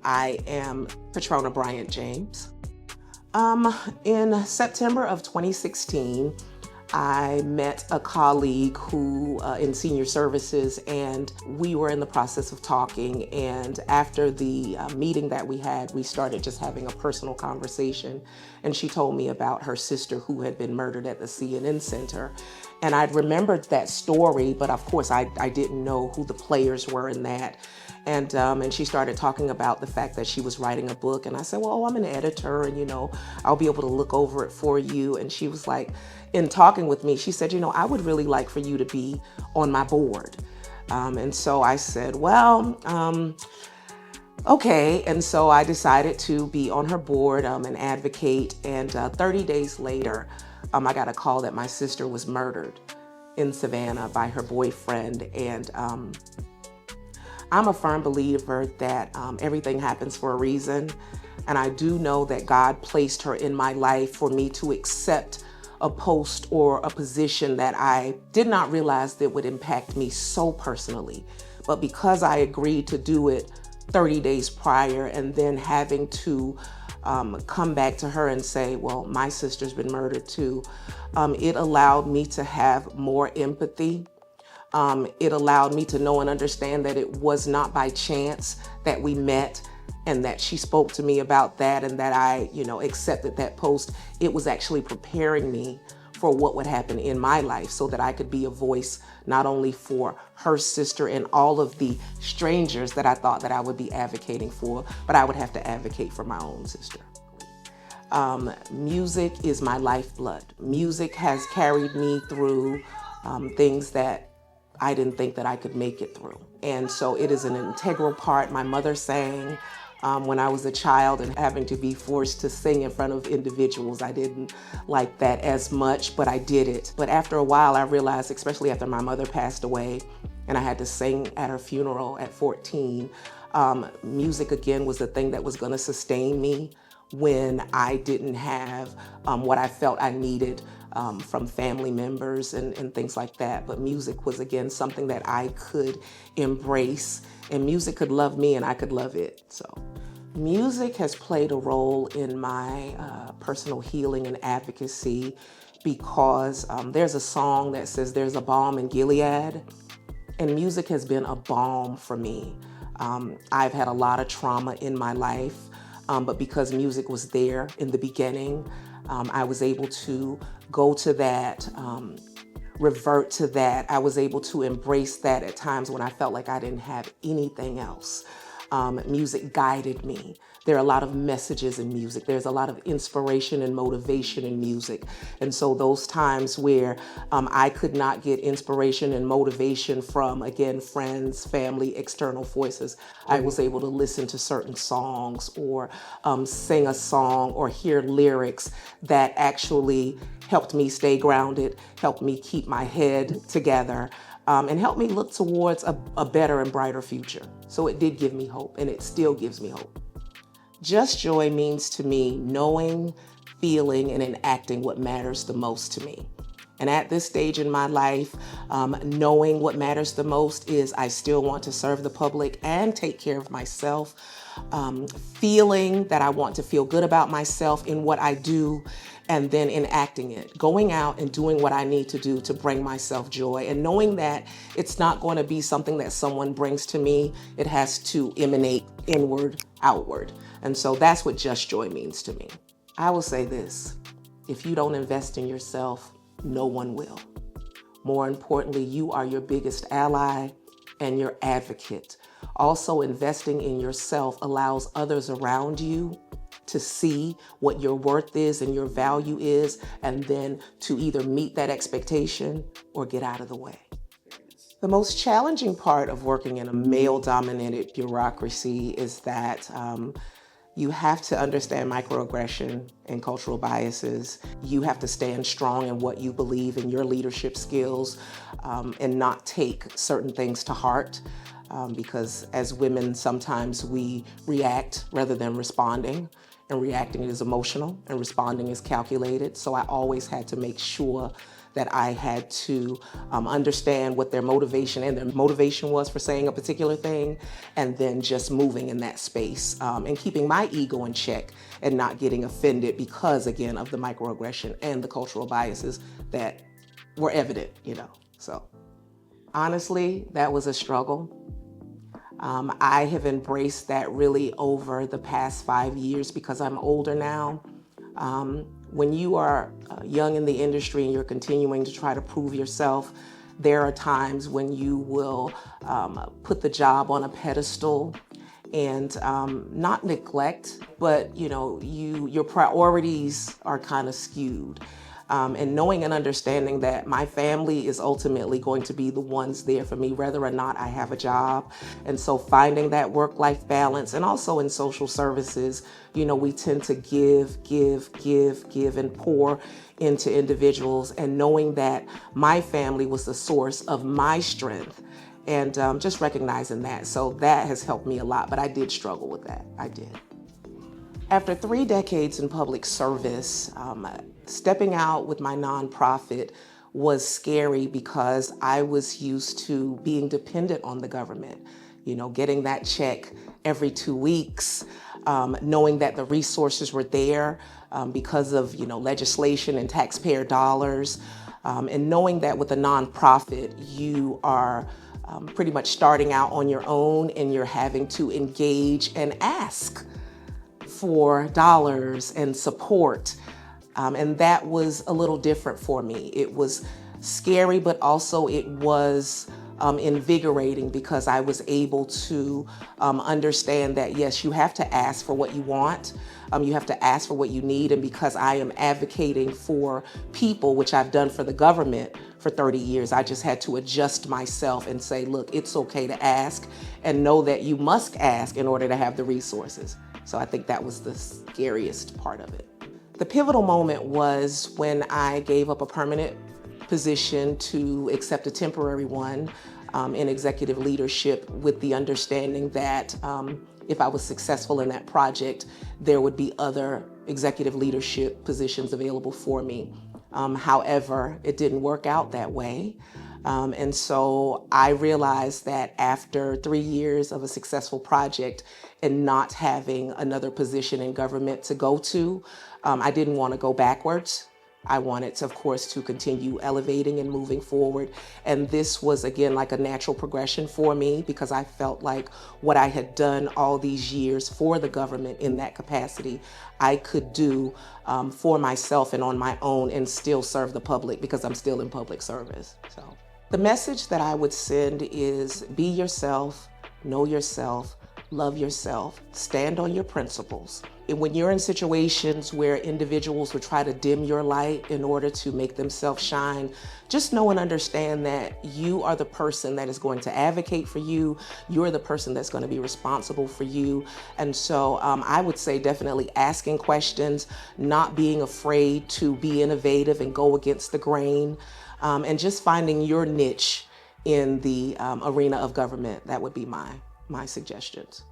I am Patrounar Bryant-James. In September of 2016, I met a colleague who in senior services, and we were in the process of talking. And after the meeting that we had, we started just having a personal conversation. And she told me about her sister who had been murdered at the CNN Center. And I'd remembered that story, but of course I didn't know who the players were in that. And she started talking about the fact that she was writing a book. And I said, well, I'm an editor, and I'll be able to look over it for you. And she was like, in talking with me, she said, I would really like for you to be on my board. And so I said, well, okay. And so I decided to be on her board and advocate. And 30 days later, I got a call that my sister was murdered in Savannah by her boyfriend. And I'm a firm believer that everything happens for a reason. And I do know that God placed her in my life for me to accept a post or a position that I did not realize that would impact me so personally. But because I agreed to do it 30 days prior, and then having to come back to her and say, well, my sister's been murdered too, it allowed me to have more empathy. It allowed me to know and understand that it was not by chance that we met, and that she spoke to me about that, and that I, accepted that post. It was actually preparing me for what would happen in my life, so that I could be a voice not only for her sister and all of the strangers that I thought that I would be advocating for, but I would have to advocate for my own sister. Music is my lifeblood. Music has carried me through things that I didn't think that I could make it through. And so it is an integral part. My mother sang when I was a child, and having to be forced to sing in front of individuals, I didn't like that as much, but I did it. But after a while, I realized, especially after my mother passed away, and I had to sing at her funeral at 14, music again was the thing that was gonna sustain me when I didn't have what I felt I needed from family members and things like that. But music was, again, something that I could embrace, and music could love me and I could love it. So music has played a role in my personal healing and advocacy, because there's a song that says there's a balm in Gilead, and music has been a balm for me. I've had a lot of trauma in my life, but because music was there in the beginning, I was able to go to that, revert to that. I was able to embrace that at times when I felt like I didn't have anything else. Music guided me. There are a lot of messages in music. There's a lot of inspiration and motivation in music. And so those times where I could not get inspiration and motivation from, again, friends, family, external voices, I was able to listen to certain songs, or sing a song, or hear lyrics that actually helped me stay grounded, helped me keep my head together, and helped me look towards a better and brighter future. So it did give me hope, and it still gives me hope. Just joy means to me knowing, feeling, and enacting what matters the most to me. And at this stage in my life, knowing what matters the most is I still want to serve the public and take care of myself. Feeling that I want to feel good about myself in what I do, and then enacting it, going out and doing what I need to do to bring myself joy, and knowing that it's not going to be something that someone brings to me. It has to emanate inward, outward. And so that's what just joy means to me. I will say this: if you don't invest in yourself, no one will. More importantly, you are your biggest ally and your advocate. Also, investing in yourself allows others around you to see what your worth is and your value is, and then to either meet that expectation or get out of the way. The most challenging part of working in a male-dominated bureaucracy is that you have to understand microaggression and cultural biases. You have to stand strong in what you believe in your leadership skills, and not take certain things to heart. Because as women, sometimes we react rather than responding, and reacting is emotional and responding is calculated. So I always had to make sure that I had to understand what their motivation and their motivation was for saying a particular thing, and then just moving in that space and keeping my ego in check and not getting offended because, again, of the microaggression and the cultural biases that were evident, So honestly, that was a struggle. I have embraced that really over the past 5 years because I'm older now. When you are young in the industry and you're continuing to try to prove yourself, there are times when you will put the job on a pedestal and not neglect, but your priorities are kind of skewed. And knowing and understanding that my family is ultimately going to be the ones there for me, whether or not I have a job. And so finding that work-life balance, and also in social services, we tend to give, and pour into individuals, and knowing that my family was the source of my strength, and just recognizing that. So that has helped me a lot, but I did struggle with that. I did. After 3 decades in public service, stepping out with my nonprofit was scary because I was used to being dependent on the government, getting that check every 2 weeks, knowing that the resources were there because of, legislation and taxpayer dollars, and knowing that with a nonprofit, you are pretty much starting out on your own and you're having to engage and ask for dollars and support. And that was a little different for me. It was scary, but also it was invigorating because I was able to understand that, yes, you have to ask for what you want. You have to ask for what you need. And because I am advocating for people, which I've done for the government for 30 years, I just had to adjust myself and say, look, it's okay to ask, and know that you must ask in order to have the resources. So I think that was the scariest part of it. The pivotal moment was when I gave up a permanent position to accept a temporary one in executive leadership, with the understanding that if I was successful in that project, there would be other executive leadership positions available for me. However, it didn't work out that way. And so I realized that after 3 years of a successful project and not having another position in government to go to, I didn't want to go backwards. I wanted to, of course, to continue elevating and moving forward. And this was, again, like a natural progression for me because I felt like what I had done all these years for the government in that capacity, I could do for myself and on my own and still serve the public because I'm still in public service. So the message that I would send is be yourself, know yourself, love yourself, stand on your principles. And when you're in situations where individuals will try to dim your light in order to make themselves shine, just know and understand that you are the person that is going to advocate for you. You're the person that's going to be responsible for you. And so I would say definitely asking questions, not being afraid to be innovative and go against the grain, and just finding your niche in the arena of government. That would be my suggestions.